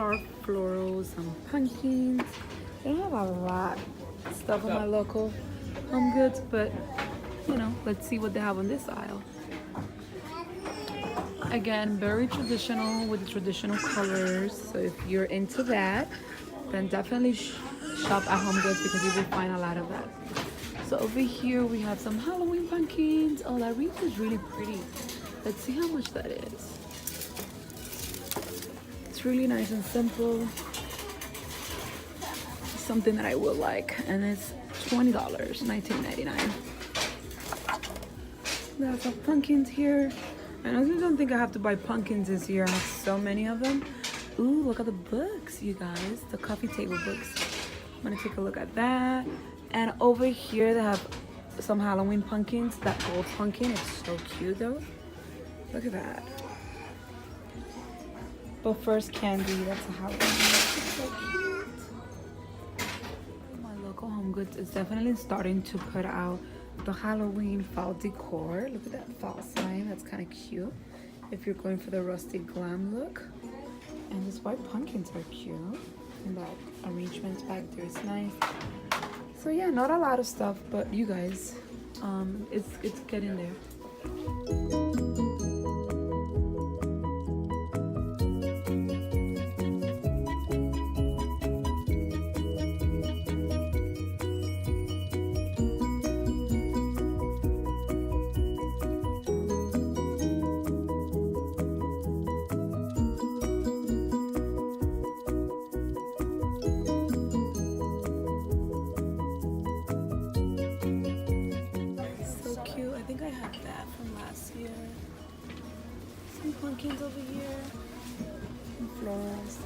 florals, some pumpkins. They don't have a lot of stuff on my local Home Goods, but you know, let's see what they have on this aisle. Again, very traditional with the traditional colors. So if you're into that, then definitely shop at Home Goods because you will find a lot of that. So over here we have some Halloween pumpkins. Oh, that wreath is really pretty. Let's see how much that is. It's really nice and simple. Something that I will like, and it's $20, $19.99. There's some pumpkins here. I honestly don't think I have to buy pumpkins this year. I have so many of them. Ooh, look at the books, you guys. The coffee table books. I'm gonna take a look at that. And over here they have some Halloween pumpkins. That gold pumpkin, it's so cute though. Look at that. But first candy, that's a Halloween. It's so cute. My local Home Goods is definitely starting to put out the Halloween fall decor. Look at that fall sign, that's kind of cute. If you're going for the rusty glam look. And these white pumpkins are cute. And that arrangement back there is nice. So yeah, not a lot of stuff, but you guys, it's getting there. I think I had that from last year. Some pumpkins over here. Some florals.